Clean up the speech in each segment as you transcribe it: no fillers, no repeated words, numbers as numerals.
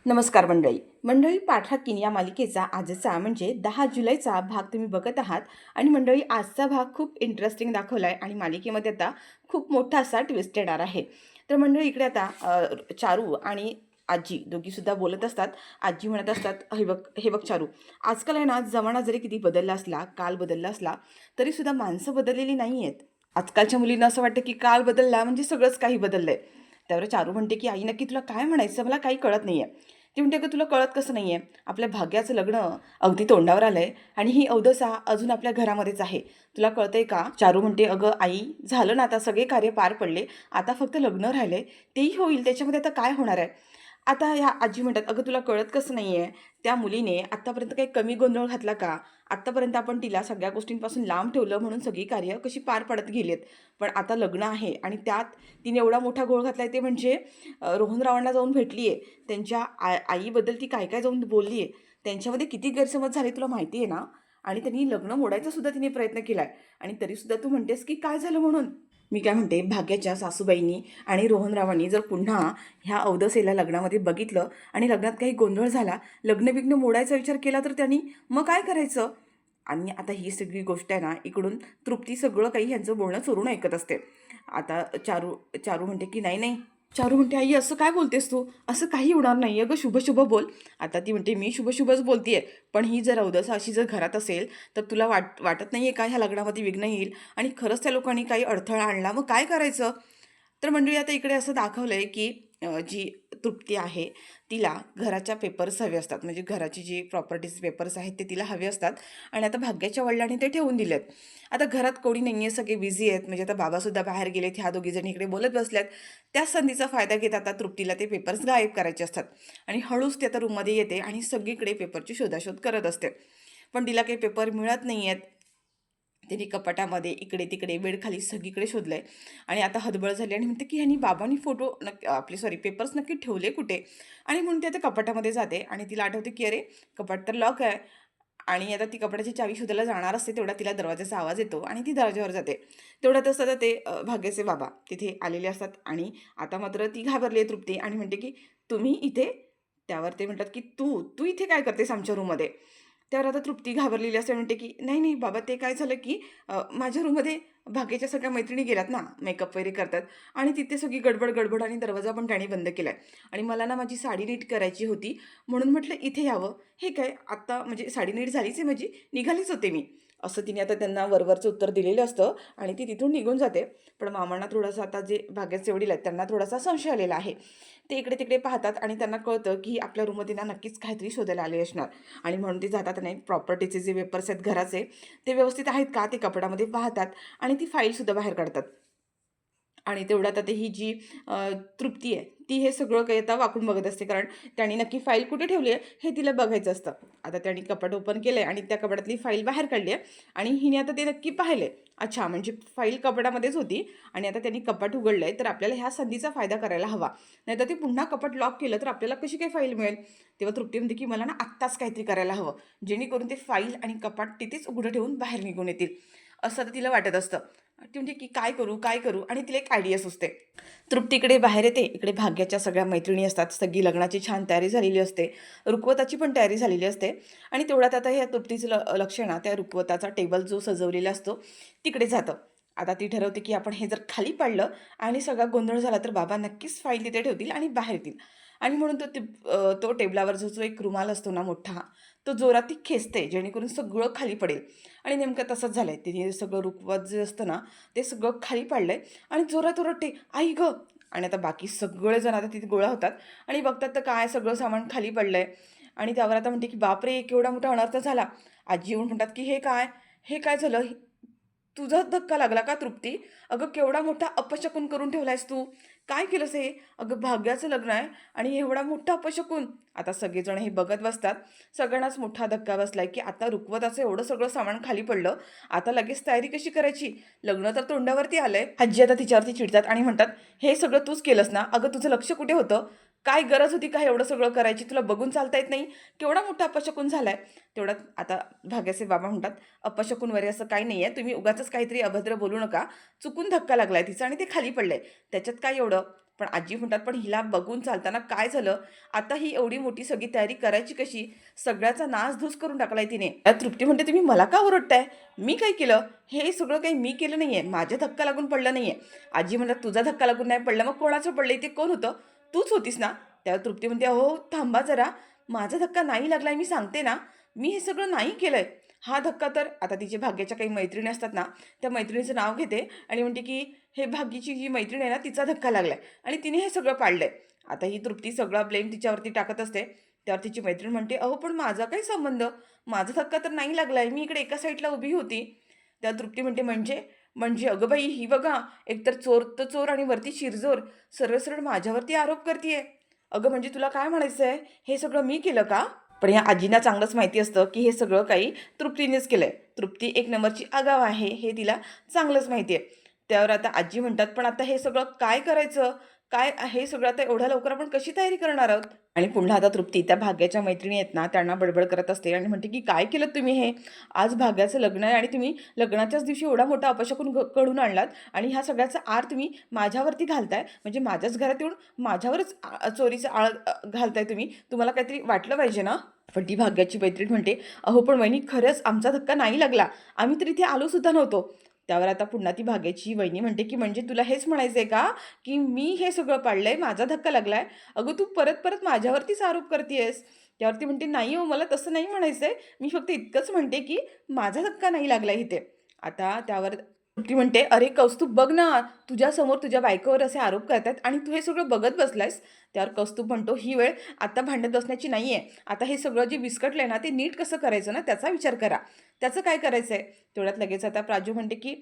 नमस्कार मंडळी पाठराखीण या मालिकेचा आजचा म्हणजे 10 जुलैचा भाग तुम्ही बघत आहात. आणि मंडळी आजचा भाग खूप इंटरेस्टिंग दाखवला आहे आणि मालिकेमध्ये आता खूप मोठा असा ट्विस्ट येणार आहे. तर मंडळी इकडे आता चारू आणि आजी दोघीसुद्धा बोलत असतात. आजी म्हणत असतात, हे बघ चारू, आजकाल आहे ना, जमाना जरी किती बदलला असला, काल बदलला असला, तरीसुद्धा माणसं बदललेली नाही आहेत. आजकालच्या मुलींना असं वाटतं की काल बदलला म्हणजे सगळंच काही बदललं आहे. त्यावर चारू म्हणते की आई, नक्की तुला काय म्हणायचं, मला काही कळत नाही आहे. ती म्हणते, अगं तुला कळत कसं नाही आहे, आपल्या भाग्याचं लग्न अगदी तोंडावर आलं आहे आणि ही अवदसा अजून आपल्या घरामध्येच आहे. तुला कळतंय का? चारू म्हणते, अगं आई, झालं ना, आता सगळे कार्य पार पडले, आता फक्त लग्न राहिले, तेही होईल, त्याच्यामध्ये आता काय होणार आहे. आता ह्या आजी म्हणतात, अगं तुला कळत कसं नाही आहे, त्या मुलीने आत्तापर्यंत काही कमी गोंधळ घातला का? आत्तापर्यंत आपण तिला सगळ्या गोष्टींपासून लांब ठेवलं म्हणून सगळी कार्य कशी पार पडत गेली आहेत. पण आता लग्न आहे आणि त्यात तिने एवढा मोठा घोळ घातला आहे, ते म्हणजे रोहनरावांना जाऊन भेटली आहे, त्यांच्या आईबद्दल ती काय काय जाऊन बोलली आहे, त्यांच्यामध्ये किती गैरसमज झाले तुला माहिती आहे ना. आणि त्यांनी लग्न मोडायचा सुद्धा तिने प्रयत्न केला आहे आणि तरीसुद्धा तू म्हणतेस की काय झालं म्हणून. मी काय म्हणते, भाग्याच्या सासूबाईंनी आणि रोहनरावांनी जर पुन्हा ह्या अवदसेला लग्नामध्ये बघितलं आणि लग्नात काही गोंधळ झाला, लग्न मोडायचा विचार केला, तर त्यांनी मग काय करायचं. आणि आता ही सगळी गोष्ट आहे ना, इकडून तृप्ती सगळं काही ह्यांचं बोलणं चोरून ऐकत असते. आता चारू चारू म्हणते की नाही नाही, चारू म्हणते, आई असं काय बोलतेस तू, असं काही होणार नाही, अगं शुभ शुभ बोल. आता ती म्हणते, मी शुभ शुभच बोलतीये, पण ही जर अवदसा अशी जर घरात असेल, तर तुला वाटत नाही आहे का ह्या लग्नामध्ये विघ्न येईल आणि खरंच त्या लोकांनी काही अडथळा आणला, मग काय करायचं. तर मंडळी आता इकडे असं दाखवलं आहे की जी तृप्ती आहे, तिला घराच्या पेपर्स हवे असतात, म्हणजे घराची जी प्रॉपर्टीज पेपर्स आहेत ते तिला हवे असतात. आणि आता भाग्याच्या वडिलांनी ते ठेवून दिलेत. आता घरात कोणी नाही आहे, सगळे बिझी आहेत, म्हणजे आता बाबासुद्धा बाहेर गेलेत, ह्या दोघीजणी इकडे बोलत बसल्यात. त्या संधीचा फायदा घेत आता तृप्तीला ते पेपर्स गायब करायचे असतात. आणि हळूच ती आता रूममध्ये येते आणि सगळीकडे पेपरची शोधाशोध करत असते. पण तिला काही पेपर मिळत नाही आहेत. तिने कपाटामध्ये इकडे तिकडे बेडखाली सगळीकडे शोधलंय आणि आता हतबल झाली आणि म्हणते की ह्यांनी बाबांनी फोटो पेपर्स नक्की ठेवले कुठे. आणि म्हणून ती आता कपाटामध्ये जाते आणि तिला आठवते की अरे, कपाट तर लॉक आहे. आणि आता ती कपाटाची चावी शोधायला जाणार असते, तेवढा तिला दरवाजाचा आवाज येतो आणि ती दरवाजावर जाते. तेवढ्यातच आता ते भाग्याचे बाबा तिथे आलेले असतात आणि आता मात्र ती घाबरली आहे तृप्ती आणि म्हणते की तुम्ही इथे. त्यावर ते म्हणतात की तू तू इथे काय करतेस आमच्या रूममध्ये. त्यावर आता तृप्ती घाबरलेली असते, म्हणते की नाही नाही बाबा, ते काय झालं की माझ्या रूममध्ये भाग्याच्या सगळ्या मैत्रिणी गेल्यात ना, मेकअप वगैरे करतात, आणि तिथे सगळी गडबड गडबड आणि दरवाजा पण त्याने बंद केला आहे. आणि मला ना माझी साडी नीट करायची होती, म्हणून म्हटलं इथे यावं. हे काय आत्ता म्हणजे साडी नीट झालीच आहे माझी, निघालीच होते मी. असं तिने आता त्यांना वरवरचं उत्तर दिलेलं असतं आणि ती तिथून निघून जाते. पण मामांना थोडासा, आता जे भाग्याचे वडील आहेत त्यांना थोडासा संशय आलेला आहे. ते इकडे तिकडे पाहतात आणि त्यांना कळतं की आपल्या रूममध्ये ना नक्कीच काहीतरी शोधायला आले असणार. आणि म्हणून ते जातात नाही, प्रॉपर्टीचे जे पेपर्स आहेत घराचे, ते व्यवस्थित आहेत का ते कपाटामध्ये पाहतात आणि ती फाईलसुद्धा बाहेर काढतात. आणि तेवढ्यात आता ही जी तृप्ती आहे, ती हे सगळं काही आता वाकून बघत असते, कारण त्यांनी नक्की फाईल कुठे ठेवली आहे हे तिला बघायचं असतं. आता त्यांनी कपाट ओपन केलं आहे आणि त्या कपाटातली फाईल बाहेर काढली आहे आणि हिने आता ते नक्की पाहिले. अच्छा, म्हणजे फाईल कपाटामध्येच होती आणि आता त्यांनी कपाट उघडलं आहे, तर आपल्याला ह्या संधीचा फायदा करायला हवा. नाहीतर ते पुन्हा कपाट लॉक केलं तर आपल्याला कशी काय फाईल मिळेल. तेव्हा तृप्ती म्हणते की मला ना आत्ताच काहीतरी करायला हवं, जेणेकरून ते फाईल आणि कपाट तिथेच उघडं ठेवून बाहेर निघून येतील, असं तर तिला वाटत असतं. ती म्हणते की काय करू काय करू, आणि तिला एक आयडिया सुचते. तृप्तीकडे बाहेर येते, इकडे भाग्याच्या सगळ्या मैत्रिणी असतात, सगळी लग्नाची छान तयारी झालेली असते, रुखवताची पण तयारी झालेली असते. आणि तेवढ्यात आता ह्या तृप्तीचं लक्ष ना त्या रुखवताचा टेबल जो सजवलेला असतो तिकडे जातं. आता ती ठरवते की आपण हे जर खाली पाडलं आणि सगळा गोंधळ झाला तर बाबा नक्कीच फाईल तिथे ठेवतील आणि बाहेर येतील. आणि म्हणून तो टेबलावर जो एक रुमाल असतो ना मोठा, तो जोरात ती खेचते जेणेकरून सगळं खाली पडेल. आणि नेमकं तसंच झालंय, तिने सगळं रुखवत जे असतं ना ते सगळं खाली पाडलंय आणि जोरात ओरडते, आई गं. आणि आता बाकी सगळेजण आता तिथे गोळा होतात आणि बघतात तर काय सगळं सामान खाली पडलंय. आणि त्यावर आता म्हणते की बापरे, केवढा मोठा अनर्थ झाला. आजी येऊन म्हणतात की हे काय झालं, तुझा धक्का लागला का तृप्ती. अगं केवढा मोठा अपशकुन करून ठेवलायस तू, काय केलंस हे. अगं भाग्याचं लग्न आहे आणि एवढा मोठा अपशकुन. आता सगळेजण हे बघत बसतात. सगळ्यांनाच मोठा धक्का बसलाय की आता रुखवताचं एवढं सगळं सामान खाली पडलं, आता लगेच तयारी कशी करायची, लग्न तर तोंडावरती आलंय. आजी आता तिच्यावरती चिडतात आणि म्हणतात, हे सगळं तूच केलंस ना, अगं तुझं लक्ष कुठे होतं, काय गरज होती का एवढं सगळं करायची, तुला बघून चालता येत नाही, केवढा मोठा अपशकुन झालाय. तेवढ्यात आता भाग्याचे बाबा म्हणतात, अपशकुन वरे असं काही नाही आहे, तुम्ही उगाचच काहीतरी अभद्र बोलू नका, चुकून धक्का लागलाय तिचा आणि ते खाली पडलंय, त्याच्यात काय एवढं. पण आजी म्हणतात, पण हिला बघून चालताना काय झालं? आता ही एवढी मोठी सगळी तयारी करायची कशी? सगळ्याचा नासधूस करून टाकलाय तिने. त्या तृप्ती म्हणते, तुम्ही मला का ओरडताय? मी काय केलं? हे सगळं काही मी केलं नाहीये. माझ्या धक्का लागून पडलं नाहीये. आजी म्हणतात, तुझा धक्का लागून नाही पडला, मग कोणाचं पडलंय? ते कोण होतं? तूच होतीस ना? त्यावर तृप्ती म्हणते, अहो थांबा जरा, माझा धक्का नाही लागलाय, मी सांगते ना, मी हे सगळं नाही केलंय. हा धक्का तर आता तिच्या भाग्याच्या काही मैत्रिणी असतात ना, त्या मैत्रिणीचं नाव घेते आणि म्हणते की हे भाग्याची जी मैत्रीण आहे ना, तिचा धक्का लागलाय आणि तिने हे सगळं पाडलंय. आता ही तृप्ती सगळा ब्लेम तिच्यावरती टाकत असते. त्यावर तिची मैत्रीण म्हणते, अहो पण माझा काही संबंध, माझा धक्का तर नाही लागलाय, मी इकडे एका साईडला उभी होती. त्या तृप्ती म्हणते, म्हणजे म्हणजे अगं बाई, ही बघा, एकतर चोर तर चोर आणि वरती शिरजोर, सरळ सरळ माझ्यावरती आरोप करतीये. अगं म्हणजे तुला काय म्हणायचंय? हे सगळं मी केलं का? पण या आजींना चांगलंच माहिती असतं की हे सगळं काही तृप्तीनेच केलंय. तृप्ती एक नंबरची आगाव आहे हे तिला चांगलंच माहिती आहे. त्यावर आता आजी म्हणतात, पण आता हे सगळं काय करायचं? काय हे सगळं आता एवढ्या लवकर आपण कशी तयारी करणार आहोत? आणि पुन्हा आता तृप्ती त्या भाग्याच्या मैत्रिणी आहेत ना, त्यांना बडबड करत असते आणि म्हणते की काय केलं तुम्ही हे? आज भाग्याचं लग्न आहे आणि तुम्ही लग्नाच्याच दिवशी एवढा मोठा अपशकुन घडून आणलात आणि ह्या सगळ्याचा आर तुम्ही माझ्यावरती घालताय. म्हणजे माझ्याच घरात येऊन माझ्यावरच चोरीचा आळ घालताय तुम्ही. तुम्हाला काहीतरी वाटलं पाहिजे ना? पण ती भाग्याची मैत्रीण म्हणते, अहो पण वहिनी, खरंच आमचा धक्का नाही लागला, आम्ही तर इथे आलो सुद्धा नव्हतो. त्यावर आता पुन्हा ती भाग्याची वहिनी म्हणते की म्हणजे तुला हेच म्हणायचंय का की मी हे सगळं पाडलंय, माझा धक्का लागलाय? अगं तू परत परत माझ्यावरतीच आरोप करतेयस. त्यावरती म्हणते, नाही हो, मला तसं नाही म्हणायचंय, मी फक्त इतकंच म्हणते की माझा धक्का नाही लागलाय इथे. आता त्यावर ती म्हणते, अरे कौस्तुभ, बघ ना, तुझ्यासमोर तुझ्या बायकोवर असे आरोप करतात आणि तू हे सगळं बघत बसलायस. त्यावर कौस्तुभ म्हणतो, ही वेळ आता भांडत बसण्याची नाही आहे. आता हे सगळं जे विस्कटलंय ना, ते नीट कसं करायचं ना, त्याचा विचार करा. त्याचं काय करायचं आहे? तेवढ्यात लगेच आता प्राजू म्हणते की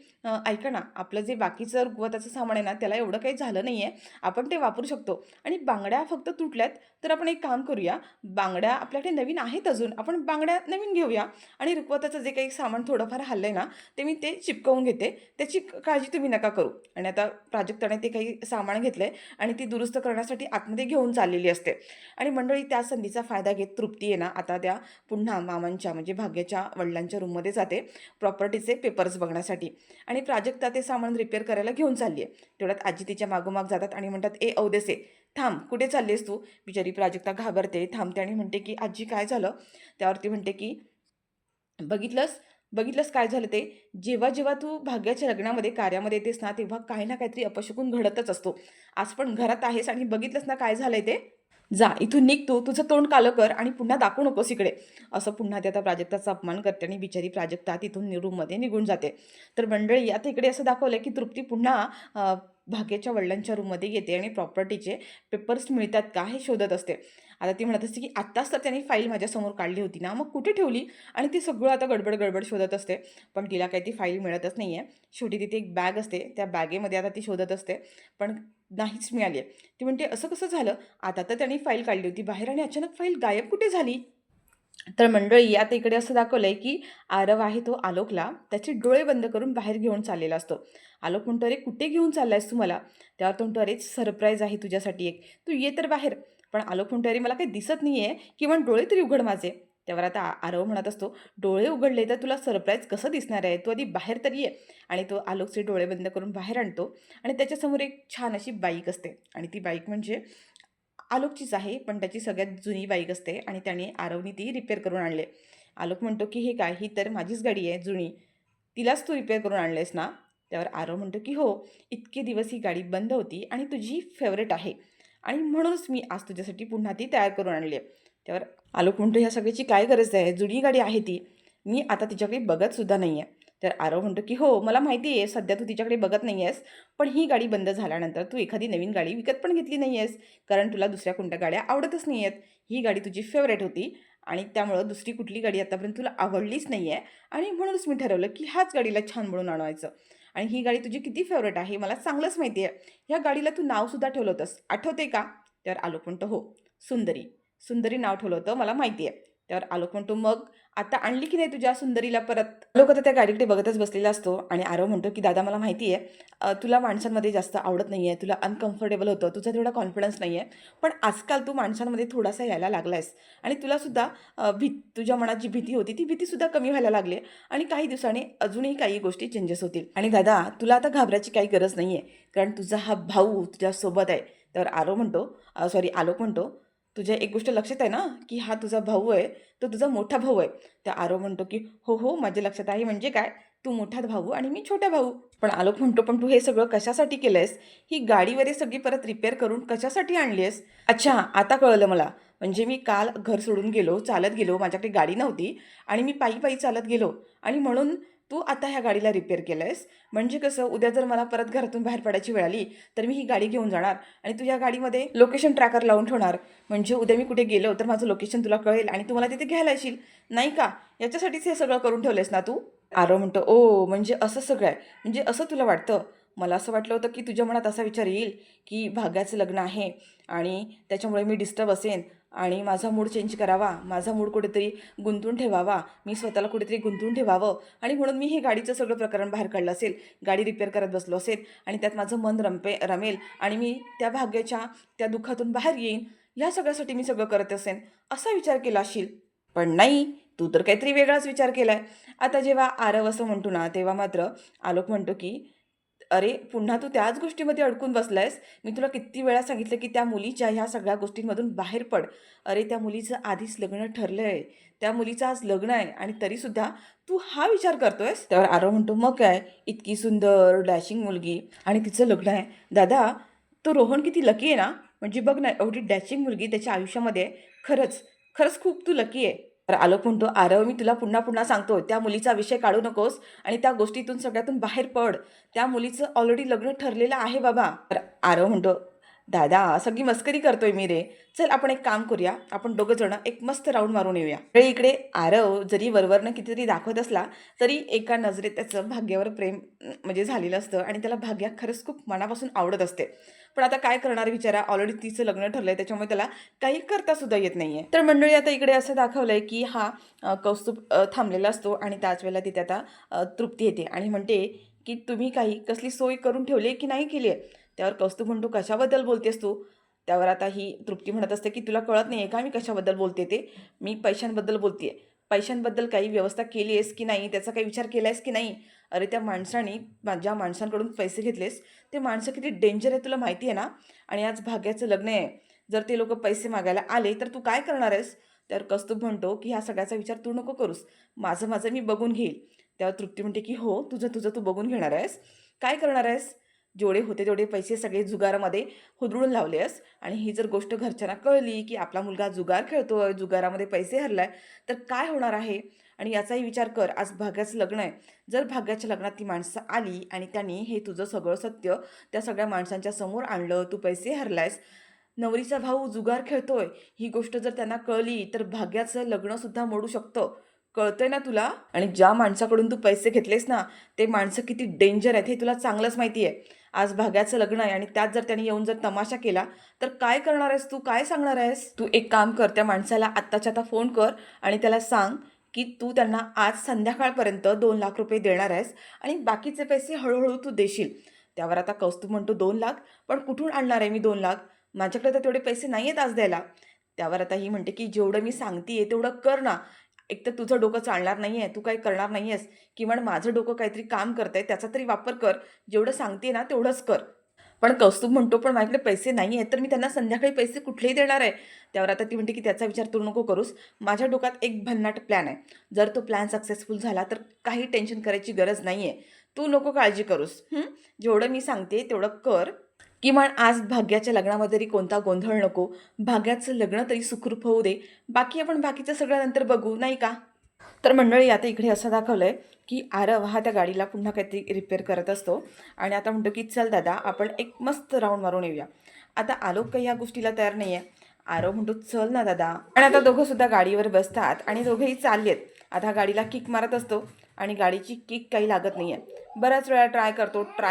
ऐका ना, आपलं जे बाकीचं रुखवताचं सामान आहे ना, त्याला एवढं काही झालं नाही आहे. आपण ते वापरू शकतो आणि बांगड्या फक्त तुटल्यात, तर आपण एक काम करूया, बांगड्या आपल्याकडे नवीन आहेत अजून, आपण बांगड्या नवीन घेऊया आणि रुखवताचं जे काही सामान थोडंफार हललंय ना, ते मी ते चिपकवून घेते. त्याची काळजी तुम्ही नका करू. आणि आता प्राजक्ताने ते काही सामान घेतलंय आणि ती दुरुस्त करण्यासाठी आतमध्ये घेऊन चाललेली असते. आणि मंडळी त्या संधीचा फायदा घेत तृप्ती आहे ना, आता त्या पुन्हा मामांच्या म्हणजे भाग्याच्या वडिलांच्या रूममध्ये जाते प्रॉपर्टीचे पेपर्स बघण्यासाठी. आणि प्राजक्ता ते सामान रिपेअर करायला घेऊन चालली आहे. तेवढ्यात आजी तिच्या मागोमाग जातात आणि म्हणतात, ए अवदेसे, थांब, कुठे चाललीस तू? बिचारी प्राजक्ता घाबरते, थांबते आणि म्हणते की आजी काय झालं? त्यावरती म्हणते की बघितलंस बघितलंस काय झालं ते? जेव्हा जेव्हा तू भाग्याच्या लग्नामध्ये कार्यामध्ये येतेस ना, तेव्हा काही ना काहीतरी अपशकुन घडतच असतो. आज पण घरात आहेस आणि बघितलंस ना काय झालंय ते? जा इथून निघ, तू तुझं तोंड काळं कर आणि पुन्हा दाखवू नकोस इकडे. असं पुन्हा ते आता प्राजक्ताचा अपमान करते आणि बिचारी प्राजक्ता तिथून रूममध्ये निघून जाते. तर मंडळी आता इकडे असं दाखवलंय की तृप्ती पुन्हा भाग्याच्या वडिलांच्या रूममध्ये येते आणि प्रॉपर्टीचे पेपर्स मिळतात का हे शोधत असते. आता ती म्हणत असते की आत्ताच तर त्याने फाईल माझ्यासमोर काढली होती ना, मग कुठे ठेवली? आणि ती सगळं आता गडबड गडबड शोधत असते. पण तिला काही ती फाईल मिळतच नाही आहे. शेवटी तिथे एक बॅग असते, त्या बॅगेमध्ये आता ती शोधत असते, पण नाहीच मिळाली आहे. ती म्हणते, असं कसं झालं? आता तर त्याने फाईल काढली होती बाहेर आणि अचानक फाईल गायब कुठे झाली? तर मंडळी आता इकडे असं दाखवलंय की आरव आहे तो आलोकला त्याचे डोळे बंद करून बाहेर घेऊन चाललेला असतो. आलोक म्हणतो, अरे कुठे घेऊन चाललायस तू मला? त्यावर तो म्हणतो, अरे सरप्राईज आहे तुझ्यासाठी एक, तू ये तर बाहेर. पण आलोक म्हणतो, अरे मला काही दिसत नाही आहे, किमान डोळे तरी उघड माझे. त्यावर आता आरव म्हणत असतो, डोळे उघडले तर तुला सरप्राईज कसं दिसणार आहे? तू आधी बाहेर तरी ये. आणि तो आलोकचे डोळे बंद करून बाहेर आणतो आणि त्याच्यासमोर एक छान अशी बाईक असते आणि ती बाईक म्हणजे आलोकचीच आहे, पण त्याची सगळ्यात जुनी बाईक असते आणि त्याने आरवनी ती रिपेअर करून आणले. आलोक म्हणतो की हे काय, ही तर माझीच गाडी आहे जुनी, तिलाच तू रिपेअर करून आणलेस ना? त्यावर आरव म्हणतो की हो, इतके दिवस ही गाडी बंद होती आणि तुझी फेवरेट आहे आणि म्हणूनच मी आज तुझ्यासाठी पुन्हा ती तयार करून आणली आहे. त्यावर आलोक म्हणतो, ह्या सगळ्याची काय गरज आहे? जुनी गाडी आहे ती, मी आता तिच्याकडे बघतसुद्धा नाही आहे. तर आरव म्हणतो की हो, मला माहिती आहे सध्या तू तिच्याकडे बघत नाही आहेस, पण ही गाडी बंद झाल्यानंतर तू एखादी नवीन गाडी विकत पण घेतली नाही आहेस, कारण तुला दुसऱ्या कोणत्या गाड्या आवडतच नाही आहेत. ही गाडी तुझी फेवरेट होती आणि त्यामुळं दुसरी कुठली गाडी आतापर्यंत तुला आवडलीच नाही आहे आणि म्हणूनच मी ठरवलं की ह्याच गाडीला छान बनवून आणवायचं. आणि ही गाडी तुझी किती फेवरेट आहे मला चांगलंच माहिती आहे. ह्या गाडीला तू नावसुद्धा ठेवलं होतंस, आठवते का? त्यावर आलोक म्हणतो, हो, सुंदरी. सुंदरी नाव ठेवलं होतं, मला माहिती आहे. त्यावर आलोक म्हणतो, मग आता आणली की नाही तुझ्या सुंदरीला परत? आलोक आता त्या गाडीकडे बघतच बसलेला असतो आणि आरव म्हणतो की दादा, मला माहिती आहे तुला माणसांमध्ये जास्त आवडत नाही आहे, तुला अनकम्फर्टेबल होतं, तुझा तेवढा कॉन्फिडन्स नाही आहे, पण आजकाल तू माणसांमध्ये थोडासा यायला लागला आहेस आणि तुलासुद्धा तुझ्या मनात जी भीती होती ती भीतीसुद्धा कमी व्हायला लागली आहे आणि काही दिवसांनी अजूनही काही गोष्टी चेंजेस होतील. आणि दादा, तुला आता घाबरायची काही गरज नाही आहे, कारण तुझा हा भाऊ तुझ्यासोबत आहे. तर आलोक म्हणतो, तुझ्या एक गोष्ट लक्षात आहे ना, की हा तुझा भाऊ आहे, तो तुझा मोठा भाऊ आहे. तर आरव म्हणतो, की "हो, हो, माझ्या लक्षात आहे." "म्हणजे काय? तू मोठा भाऊ आणि मी छोटा भाऊ." पण आलोक म्हणतो, "पण तू हे सगळं कशासाठी केलंयस? ही गाडी वगैरे सगळी परत रिपेअर करून कशासाठी आणली आहेस?" "अच्छा, आता कळलं मला. म्हणजे मी काल घर सोडून गेलो, चालत गेलो, माझ्याकडे गाडी नव्हती आणि मी पायी चालत गेलो आणि म्हणून तू आता ह्या गाडीला रिपेअर केलंयस. म्हणजे कसं, उद्या जर मला परत घरातून बाहेर पडायची वेळ आली, तर मी ही गाडी घेऊन जाणार आणि तू या गाडीमध्ये लोकेशन ट्रॅकर लावून ठेवणार. म्हणजे उद्या मी कुठे गेलो तर माझं लोकेशन तुला कळेल आणि तू मला तिथे घ्यायला येशील, नाही का? याच्यासाठीच हे सगळं करून ठेवलंयस ना तू?" आरव म्हणतो, "ओ, म्हणजे असं सगळं आहे. म्हणजे असं तुला वाटतं? मला असं वाटलं होतं की तुझ्या मनात असा विचार येईल की भाग्याचं लग्न आहे आणि त्याच्यामुळे मी डिस्टर्ब असेन आणि माझा मूड चेंज करावा, माझा मूड कुठेतरी गुंतून ठेवावा, मी स्वतःला कुठेतरी गुंतून ठेवावं आणि म्हणून मी हे गाडीचं सगळं प्रकरण बाहेर काढलं असेल, गाडी रिपेअर करत बसलो असेल आणि त्यात माझं मन रमेल आणि मी त्या भाग्याच्या त्या दुःखातून बाहेर येईन, ह्या सगळ्यासाठी मी सगळं करत असेन, असा विचार केला असशील. पण नाही, तू तर काहीतरी वेगळाच विचार केलाय." आता जेव्हा आरव असं म्हणतो ना, तेव्हा मात्र आलोक म्हणतो की "अरे, पुन्हा तू त्याच गोष्टीमध्ये अडकून बसलायस. मी तुला किती वेळा सांगितलं की त्या मुलीच्या ह्या सगळ्या गोष्टींमधून बाहेर पड. अरे, त्या मुलीचं आधीच लग्न ठरलंय. त्या मुलीचं आज लग्न आहे आणि तरीसुद्धा तू हा विचार करतोयस?" त्यावर आरव म्हणतो, "मग काय? इतकी सुंदर, डॅशिंग मुलगी आणि तिचं लग्न आहे. दादा, तो रोहन किती लकी आहे ना. म्हणजे बघ ना, एवढी डॅशिंग मुलगी त्याच्या आयुष्यामध्ये आहे. खरंच, खरंच खूप तू लकी आहे." तर आलोक म्हणतो, "आरव, मी तुला पुन्हा सांगतो, त्या मुलीचा विषय काढू नकोस आणि त्या गोष्टीतून सगळ्यातून बाहेर पड. त्या मुलीचं ऑलरेडी लग्न ठरलेलं आहे बाबा." तर आरव म्हणतो, "दादा, सगळी मस्करी करतोय मी रे. चल आपण एक काम करूया, आपण दोघं जण एक मस्त राऊंड मारून येऊया." तर इकडे आरव जरी वरवरनं कितीतरी दाखवत असला, तरी एका नजरेत त्याचं भाग्यावर प्रेम म्हणजे झालेलं असतं आणि त्याला भाग्या खरंच खूप मनापासून आवडत असते. पण आता काय करणार बिचारा, ऑलरेडी तिचं लग्न ठरलंय, त्याच्यामुळे त्याला काही करता सुद्धा येत नाहीये. तर मंडळी, आता इकडे असं दाखवलंय, की हा कौस्तुभ थांबलेला असतो आणि त्याच वेळेला तिथे आता तृप्ती येते आणि म्हणते, की "तुम्ही काही कसली सोय करून ठेवली आहे की नाही केली आहे?" त्यावर कौस्तुभ म्हणतो, "कशाबद्दल बोलतेस तू?" त्यावर आता ही तृप्ती म्हणत असते, की "तुला कळत नाही आहे का मी कशाबद्दल बोलते ते? मी पैशांबद्दल बोलते आहे. पैशांबद्दल काही व्यवस्था केली आहेस की नाही? त्याचा काही विचार केला आहेस की नाही? अरे, त्या माणसाने ज्या माणसांकडून पैसे घेतलेस, ते माणसं किती डेंजर आहे तुला माहिती आहे ना? आणि आज भाग्याचं लग्न आहे. जर ते लोकं पैसे मागायला आले, तर तू काय करणार आहेस?" तर कौस्तुभ म्हणतो, की "ह्या सगळ्याचा विचार तू नको करूस. माझं मी बघून घेईल." तेव्हा तृप्ती म्हणते, की "हो, तुझं तू बघून घेणार आहेस? काय करणार आहेस? जेवढे होते तेवढे पैसे सगळे जुगारामध्ये हुदळून लावले आहेस आणि ही जर गोष्ट घरच्यांना कळली, की आपला मुलगा जुगार खेळतोय, जुगारामध्ये पैसे हरलाय, तर काय होणार आहे? आणि याचाही विचार कर, आज भाग्याचं लग्न आहे. जर भाग्याच्या लग्नात ती माणसं आली आणि त्यांनी हे तुझं सगळं सत्य त्या सगळ्या माणसांच्या समोर आणलं, तू पैसे हरलायस, नवरीचा भाऊ जुगार खेळतोय, ही गोष्ट जर त्यांना कळली, तर भाग्याचं लग्नसुद्धा मोडू शकतं. कळतंय ना तुला? आणि ज्या माणसाकडून तू पैसे घेतलेस ना, ते माणसं किती डेंजर आहेत हे तुला चांगलंच माहिती आहे. आज भाग्याचं लग्न आहे आणि त्यात जर त्यांनी येऊन जर तमाशा केला, तर काय करणार आहेस तू? काय सांगणार आहेस? तू एक काम कर, त्या माणसाला आत्ताच्या आता फोन कर आणि त्याला सांग, की तू त्यांना आज संध्याकाळपर्यंत 2 लाख रुपये देणार आहेस आणि बाकीचे पैसे हळू तू देशील. त्यावर आता कौस्तुभ म्हणतो, 2 लाख? पण कुठून आणणार आहे मी 2 लाख? माझ्याकडे तर तेवढे पैसे नाही आहेत आज द्यायला. त्यावर आता ही म्हणते, की जेवढं मी सांगते तेवढं कर ना. एकतर तुझं डोकं चालणार नाही आहे, तू काही करणार नाही आहेस. किमान माझं डोकं काहीतरी काम करतंय, त्याचा तरी वापर कर. जेवढं सांगते ना तेवढंच कर. पण कौस्तुभ म्हणतो, "पण माझ्याकडे पैसे नाही आहेत, तर मी त्यांना संध्याकाळी पैसे कुठलेही देणार आहे." त्यावर आता ती म्हणते, की "त्याचा विचार तू नको करूस. माझ्या डोक्यात एक भन्नाट प्लॅन आहे. जर तो प्लॅन सक्सेसफुल झाला, तर काही टेन्शन करायची गरज नाही आहे. तू नको काळजी करूस. जेवढं मी सांगते तेवढं कर. किमान आज भाग्याच्या लग्नामध्ये तरी कोणता गोंधळ नको. भाग्याचं लग्न तरी सुखरूप होऊ दे. बाकी आपण बाकीचं सगळं नंतर बघू, नाही का?" तर मंडळी, आता इकडे असं दाखवलंय, की आरव हा त्या गाडीला पुन्हा काहीतरी रिपेअर करत असतो आणि आता म्हणतो, की "चल दादा, आपण एक मस्त राउंड मारून येऊया." आता आलोक काही या गोष्टीला तयार नाही आहे. आरव म्हणतो, "चल ना दादा." आणि आता दोघंसुद्धा गाडीवर बसतात आणि दोघेही चाललेत. आता गाडीला किक मारत असतो आणि गाडीची किक काही लागत नाही आहे. बऱ्याच वेळा ट्राय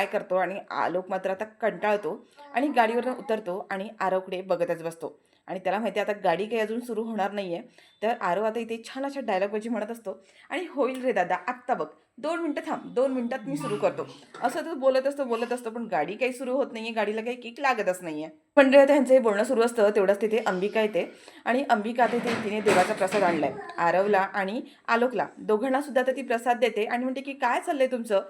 करतो आणि आलोक मात्र आता कंटाळतो आणि गाडीवरून उतरतो आणि आरवकडे बघतच बसतो. आणि त्याला माहिती आहे आता गाडी काही अजून सुरू होणार नाही आहे. तर आरव आता इथे छान अशा डायलॉगबाजी म्हणत असतो आणि "होईल रे दादा, आत्ता बघ. 2 मिनिटं थांब. 2 मिनिटात मी सुरू करतो." असं तो बोलत असतो, पण गाडी काही सुरू होत नाहीये. गाडीला काही किक लागतच नाहीये. मंडळी, त्यांचं हे बोलणं सुरू असतं तेवढंच तिथे अंबिका येते आणि अंबिका तिथे तिने देवाचा प्रसाद आणलाय. आरवला आणि आलोकला दोघांना सुद्धा तर ती प्रसाद देते आणि म्हणते, की "काय चाललंय तुमचं?"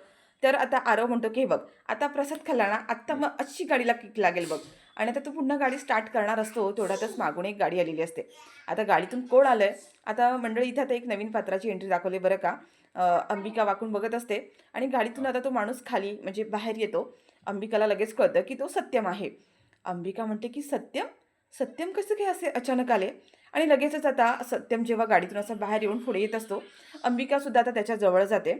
तर आता आरव म्हणतो, की "हे बघ, आता प्रसाद खाल्ला ना, आत्ता मग अशी गाडीला किक लागेल बघ." आणि आता तो पुन्हा गाडी स्टार्ट करणार असतो, तेवढ्यातच मागून एक गाडी आलेली असते. आता गाडीतून कोण आलं आहे, आता मंडळी इथे आता एक नवीन पात्राची एंट्री दाखवली बरं का. अंबिका वाकून बघत असते आणि गाडीतून आता तो माणूस खाली म्हणजे बाहेर येतो. अंबिकाला लगेच कळतं की तो सत्यम आहे. अंबिका म्हणते की सत्यम? सत्यम कसं काय असे अचानक आले? आणि लगेचच आता सत्यम जेव्हा गाडीतून असं बाहेर येऊन पुढे येत असतो, अंबिकासुद्धा आता त्याच्या जवळ जाते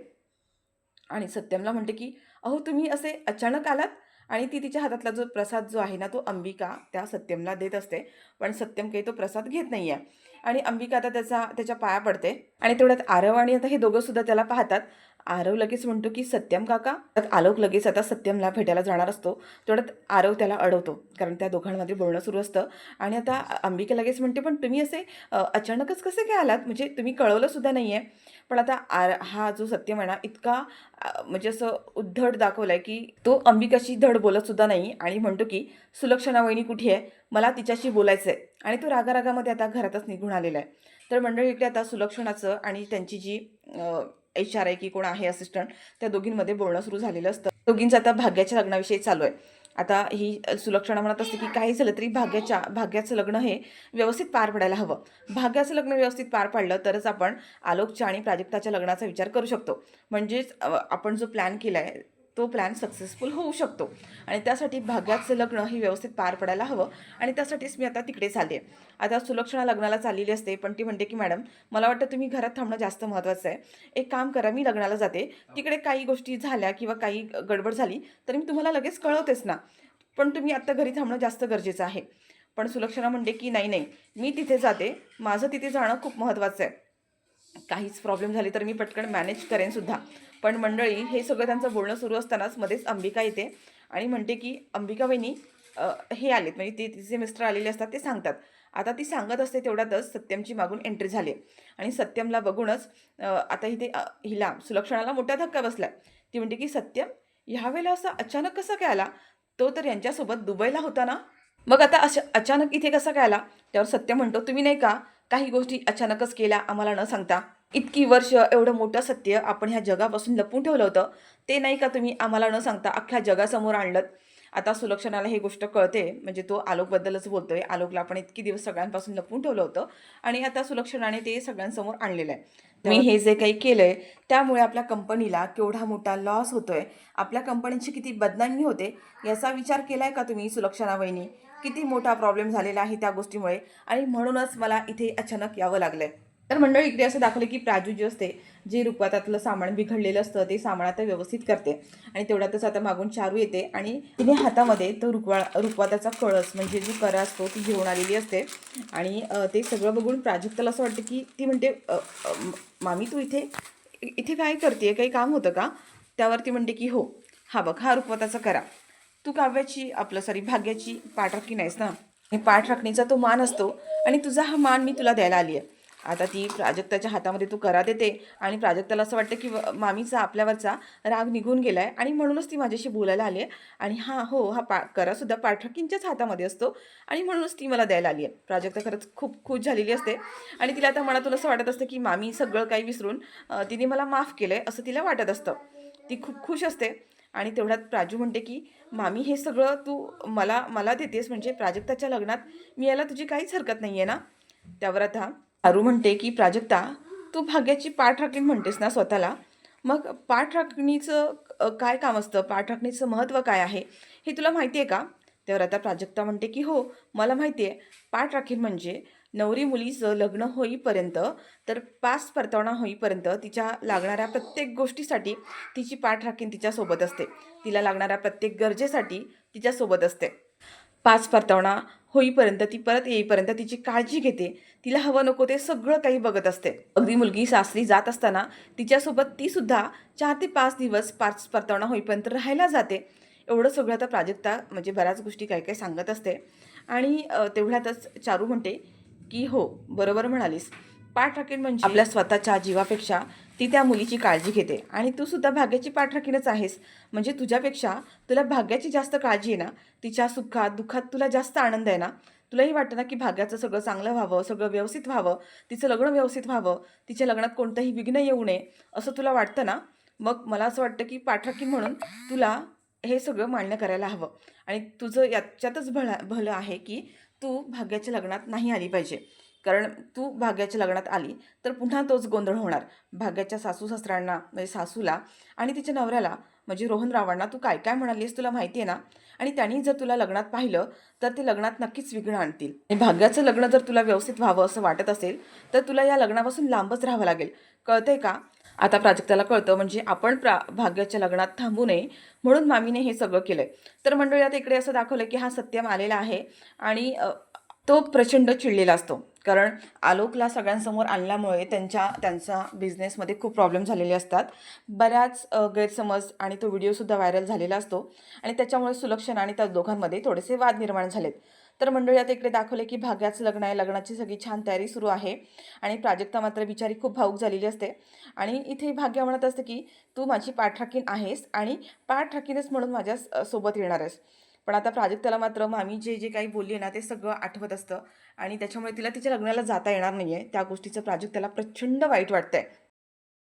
आणि सत्यमला म्हणते की अहो तुम्ही असे अचानक आलात. आणि ती तिच्या हातातला जो प्रसाद जो आहे ना, तो अंबिका त्या सत्यमला देत असते. पण सत्यम काही तो प्रसाद घेत नाही आहे. आणि अंबिका आता त्याच्या पाया पडते आणि तेवढ्यात आरव आणि आता हे दोघं सुद्धा त्याला पाहतात. आरव लगेच म्हणतो की सत्यम काका. तर आलोक लगेच आता सत्यमला भेटायला जाणार असतो. तेवढ्यात आरव त्याला अडवतो, कारण त्या दोघांमध्ये बोलणं सुरू असतं. आणि आता अंबिका लगेच म्हणते पण तुम्ही असे अचानकच कसे काय आलात, म्हणजे तुम्ही कळवलं सुद्धा नाही आहे. पण आता हा जो सत्यम आहे ना, इतका म्हणजे असं उद्धट दाखवलाय की तो अंबिकाशी धड बोलत सुद्धा नाही आणि म्हणतो की सुलक्षणा वहिनी कुठे आहे, मला तिच्याशी बोलायचं आहे. आणि तो रागारागामध्ये आता घरातच निघून आलेला आहे. तर मंडळी इकडे आता सुलक्षणाचं आणि त्यांची जी HR आहे की कोण आहे असिस्टंट, त्या दोघींमध्ये बोलणं सुरू झालेलं असतं. दोघींचं आता भाग्याच्या लग्नाविषयी चालू आहे. आता ही सुलक्षणा म्हणत असते की काही झालं तरी भाग्याचं लग्न हे व्यवस्थित पार पडायला हवं. भाग्याचं लग्न व्यवस्थित पार पाडलं तरच आपण आलोकच्या आणि प्राजक्ताच्या लग्नाचा विचार करू शकतो. म्हणजेच आपण जो प्लॅन केला आहे तो प्लॅन सक्सेसफुल होऊ शकतो. आणि त्यासाठी भाग्याचं लग्न हे व्यवस्थित पार पडायला हवं आणि त्यासाठीच मी आता तिकडे चालले. आता सुलक्षणा लग्नाला चाललेली असते, पण ती म्हणते की मॅडम मला वाटतं तुम्ही घरात थांबणं जास्त महत्त्वाचं आहे. एक काम करा, मी लग्नाला जाते, तिकडे काही गोष्टी झाल्या किंवा काही गडबड झाली तर मी तुम्हाला लगेच कळवतेच ना, पण तुम्ही आत्ता घरी थांबणं जास्त गरजेचं आहे. पण सुलक्षणा म्हणते की नाही नाही, मी तिथे जाते, माझं तिथे जाणं खूप महत्त्वाचं आहे. काहीच प्रॉब्लेम झाली तर मी पटकन मॅनेज करेन सुद्धा. पण मंडळी हे सगळं त्यांचं बोलणं सुरू असतानाच मध्येच अंबिका येते आणि म्हणते की अंबिका वहिनी हे आलेत, म्हणजे ते तिचे मिस्टर आलेले असतात, ते सांगतात. आता ती सांगत असते तेवढ्यातच सत्यमची मागून एंट्री झाली आणि सत्यमला बघूनच आता इथे हिला सुलक्षणाला मोठा धक्का बसला. ती म्हणते की सत्यम ह्यावेळेला असं अचानक कसं काय आला? तो तर यांच्यासोबत दुबईला होता ना, मग आता अचानक इथे कसा काय आला? त्यावर सत्य म्हणतो तुम्ही नाही का काही गोष्टी अचानकच केल्या आम्हाला न सांगता. इतकी वर्ष एवढं मोठं सत्य आपण ह्या जगापासून लपवून ठेवलं होतं, ते नाही का तुम्ही आम्हाला न सांगता अख्ख्या जगासमोर आणलं. आता सुलक्षणाला ही गोष्ट कळते, म्हणजे तो आलोकबद्दलच बोलतोय. आलोकला आपण इतकी दिवस सगळ्यांपासून लपवून ठेवलं होतं आणि आता सुलक्षणाने ते सगळ्यांसमोर आणलेलं आहे. मी हे जे काही केलंय त्यामुळे आपल्या कंपनीला केवढा मोठा लॉस होतोय, आपल्या कंपनीची किती बदनामी होते, याचा विचार केलाय का तुम्ही सुलक्षणा वहिनी? किती मोठा प्रॉब्लेम झालेला आहे त्या गोष्टीमुळे आणि म्हणूनच मला इथे अचानक यावं लागलंय. तर मंडळी इकडे असं दाखवलं की प्राजू जे असते, जे रुखवातातलं सामान बिघडलेलं असतं ते सामान आता व्यवस्थित करते. आणि तेवढ्यातच आता मागून चारू येते आणि तिने हातामध्ये तो रुखवाताचा कळस म्हणजे जो करा असतो ती घेऊन आलेली असते. आणि ते सगळं बघून प्राजक्ताला असं वाटतं की ती म्हणते मामी तू इथे इथे काय करते, काही काम होतं का? त्यावरती म्हणते की हो, हा बघ हा रुखवताचा करा. तू काव्याची भाग्याची पाठ राखी नाहीस ना, आणि पाठ राखणीचा तो मान असतो आणि तुझा हा मान मी तुला द्यायला आली आहे. आता ती प्राजक्ताच्या हातामध्ये तू करा देते आणि प्राजक्ताला असं वाटतं की मामीचा आपल्यावरचा राग निघून गेला आहे आणि म्हणूनच ती माझ्याशी बोलायला आली आहे. आणि हा करासुद्धा पाठराखींच्याच हातामध्ये असतो आणि म्हणूनच ती मला द्यायला आली आहे. प्राजक्ता खरंच खूप खुश झालेली असते आणि तिला आता मनातून असं वाटत असतं की मामी सगळं काही विसरून तिने मला माफ केलं आहे असं तिला वाटत असतं. ती खूप खुश असते. आणि तेवढ्यात प्राजू म्हणते की मामी हे सगळं तू मला मला देतेस, म्हणजे प्राजक्ताच्या लग्नात मी यायला तुझी काहीच हरकत नाही आहे ना? त्यावर आता चारू म्हणते की प्राजक्ता तू भाग्याची पाठ राखीण म्हणतेस ना स्वतःला, मग पाठ राखणीचं काय काम असतं, पाठ राखणीचं महत्त्व काय आहे हे तुला माहिती आहे का? त्यावर आता प्राजक्ता म्हणते की हो मला माहिती आहे. पाठ राखीण म्हणजे नवरी मुलीचं लग्न होईपर्यंत, तर पास परतावणा होईपर्यंत तिच्या लागणाऱ्या प्रत्येक गोष्टीसाठी तिची पाठ राखीण तिच्यासोबत असते. तिला लागणाऱ्या प्रत्येक गरजेसाठी तिच्यासोबत असते. पाच परतावणा होईपर्यंत, ती परत येईपर्यंत तिची काळजी घेते. तिला हवं नको ते सगळं काही बघत असते. अगदी मुलगी सासरी जात असताना तिच्यासोबत ती सुद्धा 4 ते 5 दिवस पाच परतावणा होईपर्यंत राहायला जाते. एवढं सगळं आता प्राजक्ता म्हणजे बऱ्याच गोष्टी काय काय सांगत असते. आणि तेवढ्यातच चारू म्हणते की हो बरोबर म्हणालीस, पाठ राखीण म्हणजे आपल्या स्वतःच्या जीवापेक्षा ती त्या मुलीची काळजी घेते. आणि तू सुद्धा भाग्याची पाठ राखीणच आहेस, म्हणजे तुझ्यापेक्षा तुला भाग्याची जास्त काळजी आहे ना, तिच्या सुखात दुःखात तुला जास्त आनंद आहे ना. तुलाही वाटतं ना की भाग्याचं सगळं चांगलं व्हावं, सगळं व्यवस्थित व्हावं, तिचं लग्न व्यवस्थित व्हावं, तिच्या लग्नात कोणतंही विघ्न येऊ नये असं तुला वाटतं ना. मग मला असं वाटतं की पाठ राखीण म्हणून तुला हे सगळं मान्य करायला हवं आणि तुझं याच्यातच भलं आहे की तू भाग्याच्या लग्नात नाही आली पाहिजे. कारण तू भाग्याच्या लग्नात आली तर पुन्हा तोच गोंधळ होणार. भाग्याच्या सासू-सासऱ्यांना म्हणजे सासूला आणि तिच्या नवऱ्याला म्हणजे रोहनरावांना तू काय काय म्हणालीस तुला माहिती आहे ना? आणि त्यांनी जर तुला लग्नात पाहिलं तर ते लग्नात नक्कीच विघ्न आणतील. आणि भाग्याचं लग्न जर तुला व्यवस्थित व्हावं असं वाटत असेल तर तुला या लग्नापासून लांबच राहावं लागेल. कळतंय का? आता प्राजक्ताला कळतं म्हणजे आपण भाग्याच्या लग्नात थांबू नये म्हणून मामीने हे सगळं केलंय. तर मंडळी आता इकडे असं दाखवलं की हा सत्यम आलेला आहे आणि तो प्रचंड चिडलेला असतो. कारण आलोकला सगळ्यांसमोर आणल्यामुळे त्यांचा बिझनेसमध्ये खूप प्रॉब्लेम झालेले असतात. बऱ्याच गैरसमज आणि तो व्हिडिओसुद्धा व्हायरल झालेला असतो आणि त्याच्यामुळे सुलक्षणा आणि त्या दोघांमध्ये थोडेसे वाद निर्माण झालेत. तर मंडळी आता इकडे दाखवले की भाग्याचं लग्न आहे. लग्नाची सगळी छान तयारी सुरू आहे आणि प्राजक्ता मात्र बिचारी खूप भावूक झालेली असते आणि इथे भाग्य म्हणत असते की तू माझी पाठराखीण आहेस आणि पाठराखीणच म्हणून माझ्या सोबत येणार आहेस. पण आता प्राजक्ताला मात्र मामी जे काही बोलली ना ते सगळं आठवत असतं आणि त्याच्यामुळे तिला तिच्या लग्नाला जाता येणार नाही आहे. त्या गोष्टीचं प्राजक्ताला प्रचंड वाईट वाटतंय.